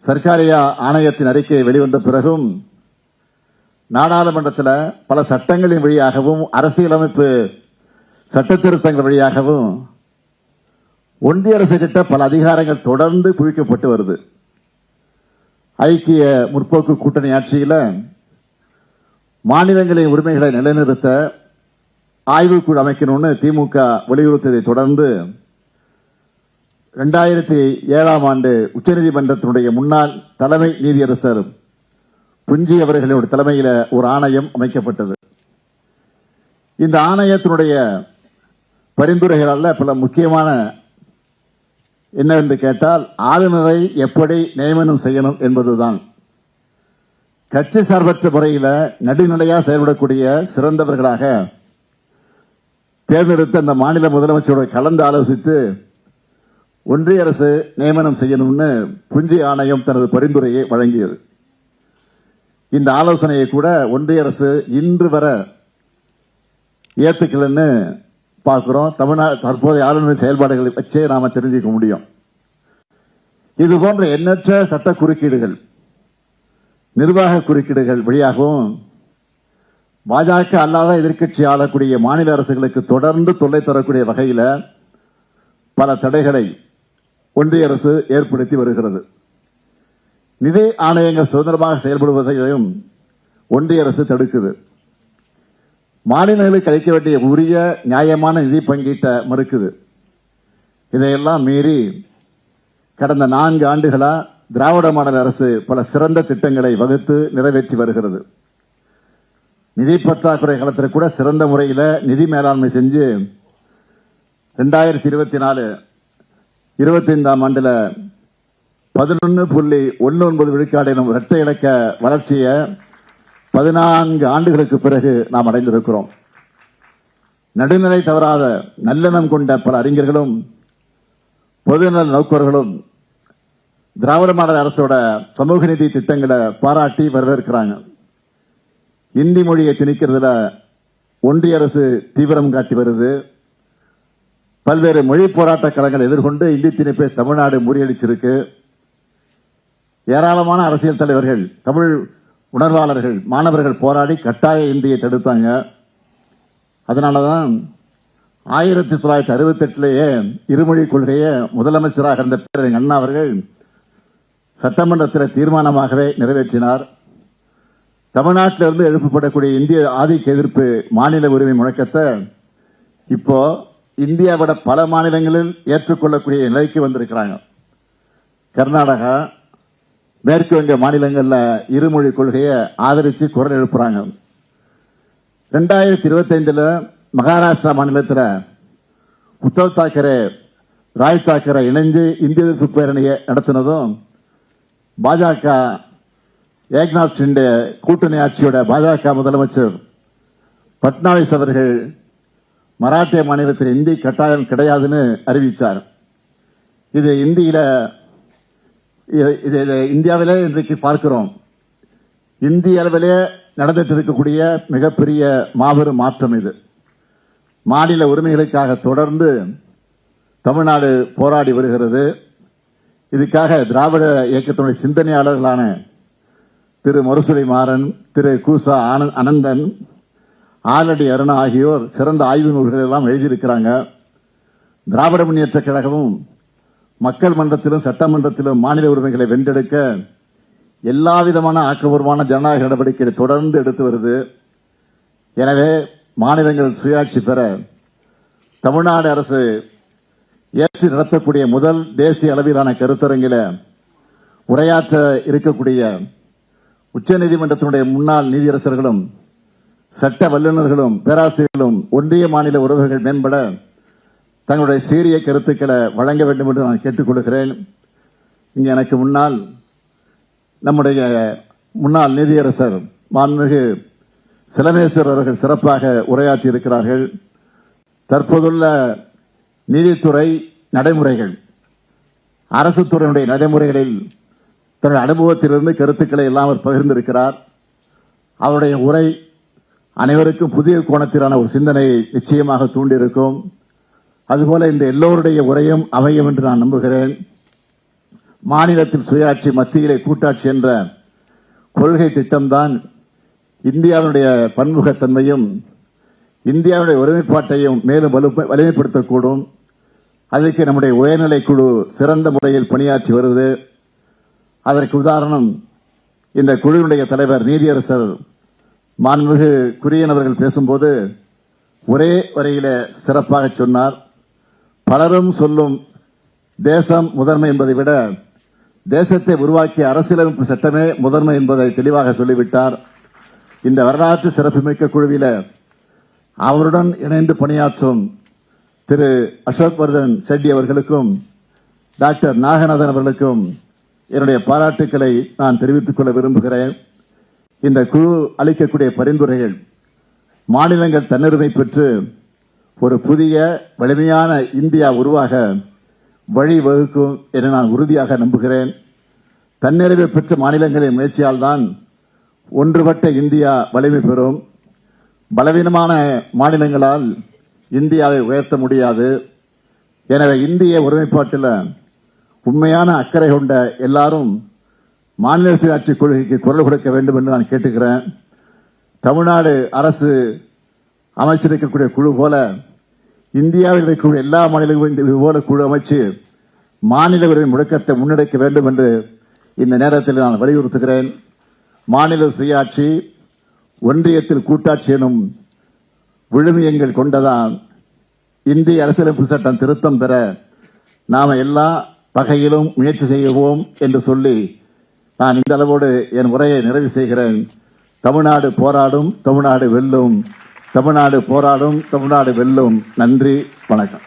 சர்க்காரியா ஆணையத்தின் அறிக்கை வெளிவந்த பிறகும் நாடாளுமன்றத்தில் பல சட்டங்களின் வழியாகவும் அரசியலமைப்பு சட்ட திருத்தங்கள் வழியாகவும் ஒன்றிய அரசு கிட்ட பல அதிகாரங்கள் தொடர்ந்து குவிக்கப்பட்டு வருது. ஐக்கிய முற்போக்கு கூட்டணி ஆட்சியில் மாநிலங்களின் உரிமைகளை நிலைநிறுத்த ஆய்வுக்குழு அமைக்கணும்னு திமுக வலியுறுத்தியதை தொடர்ந்து 2007ஆம் ஆண்டு உச்சநீதிமன்றத்தினுடைய முன்னாள் தலைமை நீதியரசர் புஞ்சி அவர்களுடைய தலைமையில் ஒரு ஆணையம் அமைக்கப்பட்டது. இந்த ஆணையத்தினுடைய பரிந்துரைகளால் பல முக்கியமான என்னவென்று கேட்டால் ஆளுநரை எப்படி நியமனம் செய்யணும் என்பதுதான். கட்சி சார்பற்ற முறையில் நடுநிலையாக செயல்படக்கூடிய சிறந்தவர்களாக தேர்ந்தெடுத்த அந்த மாநில முதலமைச்சரோடு கலந்து ஆலோசித்து ஒன்றிய அரசு நியமனம் செய்யணும்னு புஞ்சி ஆணையம் தனது பரிந்துரையை வழங்கியது. இந்த ஆலோசனையை கூட ஒன்றிய அரசு இன்று வர ஏத்துக்கலன்னு பார்க்கிறோம். தமிழ்நாடு தற்போதைய ஆளுநர் செயல்பாடுகளை வச்சே நாம தெரிஞ்சுக்க முடியும். இது போன்ற எண்ணற்ற சட்ட குறுக்கீடுகள், நிர்வாக குறுக்கீடுகள் வழியாகவும் பாஜக அல்லாத எதிர்க்கட்சி ஆளக்கூடிய மாநில அரசுகளுக்கு தொடர்ந்து தொல்லை தரக்கூடிய வகையில் பல தடைகளை ஒன்றிய அரசு ஏற்படுத்தி வருகிறது. நிதி ஆணையங்கள் சுதந்திரமாக செயல்படுவதையும் ஒன்றிய அரசு தடுக்குது. மாநிலங்களுக்கு அளிக்க வேண்டிய உரிய நியாயமான நிதி பங்கீட்டை மறுக்குது. இதையெல்லாம் மீறி கடந்த 4 ஆண்டுகளா திராவிட மாடல் அரசு பல சிறந்த திட்டங்களை வகுத்து நிறைவேற்றி வருகிறது. நிதி பற்றாக்குறை காலத்தில் கூட சிறந்த முறையில் நிதி மேலாண்மை செஞ்சு 2024-25ஆம் ஆண்டுல 11.19 விழுக்காடு எனும் இரட்டை இலக்க வளர்ச்சியை 14 ஆண்டுகளுக்கு பிறகு நாம் அடைந்திருக்கிறோம். நடுநிலை தவறாத நல்லெண்ணம் கொண்ட பல அறிஞர்களும் பொதுநல நோக்கர்களும் திராவிட மாடல் அரசோட சமூக நீதி திட்டங்களை பாராட்டி வரவேற்கிறாங்க. இந்தி மொழியை திணிக்கிறதுல ஒன்றிய அரசு தீவிரம் காட்டி வருது. பல்வேறு மொழி போராட்ட களங்களை எதிர்கொண்டு இந்தி திணிப்பை தமிழ்நாடு முறியடிச்சிருக்கு. ஏராளமான அரசியல் தலைவர்கள், தமிழ் உணர்வாளர்கள், மாணவர்கள் போராடி கட்டாய இந்தியை தடுத்தாங்க. அதனாலதான் 1968 இருமொழி கொள்கையை முதலமைச்சராக இருந்த பேரறிஞர் அண்ணா அவர்கள் சட்டமன்றத்தில் தீர்மானமாகவே நிறைவேற்றினார். தமிழ்நாட்டிலிருந்து எழுப்பப்படக்கூடிய இந்திய ஆதிக்க எதிர்ப்பு மாநில உரிமை முழக்கத்தை இப்போ இந்தியாவோட பல மாநிலங்களில் ஏற்றுக்கொள்ளக்கூடிய நிலைக்கு வந்திருக்கிறாங்க. கர்நாடகா, மேற்கு வங்க மாநிலங்களில் இருமொழி கொள்கையை ஆதரித்து குரல் எழுப்புறாங்க. 2025 மகாராஷ்டிரா மாநிலத்தில் உத்தவ் தாக்கரே, ராய் தாக்கரே இணைந்து இந்திய எதிர்ப்பு பேரணியை நடத்தினதும் பாஜக ஏக்நாத் ஷிண்டே கூட்டணி ஆட்சியோட பாஜக முதலமைச்சர் பட்னாவிஸ் அவர்கள் மராட்டிய மாநிலத்தில் இந்தி கட்டாயம் கிடையாதுன்னு அறிவித்தார். இது இந்தியாவிலே இன்றைக்கு பார்க்கிறோம். இந்திய அளவிலே நடந்துட்டு இருக்கக்கூடிய மிகப்பெரிய மாபெரும் மாற்றம் இது. மாநில உரிமைகளுக்காக தொடர்ந்து தமிழ்நாடு போராடி வருகிறது. இதுக்காக திராவிட இயக்கத்தினுடைய சிந்தனையாளர்களான திரு முரசொலி மாறன், திரு கூசா அனந்தன், ஆலடி அருணா ஆகியோர் சிறந்த ஆய்வு நூல்கள் எல்லாம் எழுதியிருக்கிறாங்க. திராவிட முன்னேற்ற கழகமும் மக்கள் மன்றத்திலும் சட்டமன்றத்திலும் மாநில உரிமைகளை வென்றெடுக்க எல்லா விதமான ஆக்கப்பூர்வமான ஜனநாயக நடவடிக்கைகளை தொடர்ந்து எடுத்து வருது. எனவே மாநிலங்கள் சுயாட்சி பெற தமிழ்நாடு அரசு ஏற்று நடத்தக்கூடிய முதல் தேசிய அளவிலான கருத்தரங்கில் உரையாற்ற இருக்கக்கூடிய உச்சநீதிமன்றத்தினுடைய முன்னாள் நீதியரசர்களும் சட்ட வல்லுநர்களும் பேராசிரியர்களும் ஒன்றிய மாநில உறவுகள் மேம்பட தங்களுடைய சீரிய கருத்துக்களை வழங்க வேண்டும் என்று நான் கேட்டுக்கொள்கிறேன். இங்கே எனக்கு முன்னால் நம்முடைய முன்னாள் நீதியரசர் மாண்புமிகு சிலமேஸ்வர் அவர்கள் சிறப்பாக உரையாற்றி இருக்கிறார்கள். தற்போதுள்ள நீதித்துறை நடைமுறைகள், அரசு துறையினுடைய நடைமுறைகளில் தன்னுடைய அனுபவத்திலிருந்து கருத்துக்களை எல்லாம் அவர் பகிர்ந்திருக்கிறார். அவருடைய உரை அனைவருக்கும் புதிய கோணத்திலான ஒரு சிந்தனையை நிச்சயமாக தூண்டியிருக்கும். அதுபோல இந்த எல்லோருடைய உரையும் அமையும் என்று நான் நம்புகிறேன். மாநிலத்தில் சுயாட்சி, மத்தியிலே கூட்டாட்சி என்ற கொள்கை திட்டம்தான் இந்தியாவுடைய பன்முகத்தன்மையும் இந்தியாவுடைய ஒருமைப்பாட்டையும் மேலும் வலிமைப்படுத்தக்கூடும். அதற்கு நம்முடைய உயர்நிலை குழு சிறந்த முறையில் பணியாற்றி வருது. அதற்கு உதாரணம் இந்த குழுவினுடைய தலைவர் நீதியரசர் மாண்புமிகு குரியன் அவர்கள் பேசும்போது ஒரே வரையில சிறப்பாக சொன்னார். பலரும் சொல்லும் தேசம் முதன்மை என்பதை விட தேசத்தை உருவாக்கிய அரசியலமைப்பு சட்டமே முதன்மை என்பதை தெளிவாக சொல்லிவிட்டார். இந்த வரலாற்று சிறப்புமிக்க குழுவில அவருடன் இணைந்து பணியாற்றும் திரு அசோக் வர்தன் செட்டி அவர்களுக்கும் டாக்டர் நாகநாதன் அவர்களுக்கும் என்னுடைய பாராட்டுக்களை நான் தெரிவித்துக் கொள்ள விரும்புகிறேன். இந்த குழு அளிக்கக்கூடிய பரிந்துரைகள் மாநிலங்கள் தன்னுரிமை பெற்று ஒரு புதிய வலிமையான இந்தியா உருவாக வழிவகுக்கும் என நான் உறுதியாக நம்புகிறேன். தன்னிறைவு பெற்ற மாநிலங்களின் முயற்சியால் தான் ஒன்றுபட்ட இந்தியா வலிமை பெறும். பலவீனமான மாநிலங்களால் இந்தியாவை உயர்த்த முடியாது. எனவே இந்திய ஒருமைப்பாட்டில் உண்மையான அக்கறை கொண்ட எல்லாரும் மாநில சுயாட்சி கொள்கைக்கு குரல் கொடுக்க வேண்டும் என்று நான் கேட்டுக்கிறேன். தமிழ்நாடு அரசு அமைச்சிருக்கக்கூடிய குழு போல இந்தியாவில் இருக்கக்கூடிய எல்லா மாநிலங்களும் இதுபோல குழு அமைச்சு மாநில உரிமை முழக்கத்தை முன்னெடுக்க வேண்டும் என்று இந்த நேரத்தில் நான் வலியுறுத்துகிறேன். மாநில சுயாட்சி, ஒன்றியத்தில் கூட்டாட்சி எனும் விழுமியங்கள் கொண்டதான் இந்திய அரசியலமைப்பு சட்டம் திருத்தம் பெற நாம எல்லா வகையிலும் முயற்சி செய்வோம் என்று சொல்லி நான் இந்த அளவோடு என் உரையை நிறைவு செய்கிறேன். தமிழ்நாடு போராடும், தமிழ்நாடு வெல்லும். தமிழ்நாடு போராடும், தமிழ்நாடு வெல்லும். நன்றி, வணக்கம்.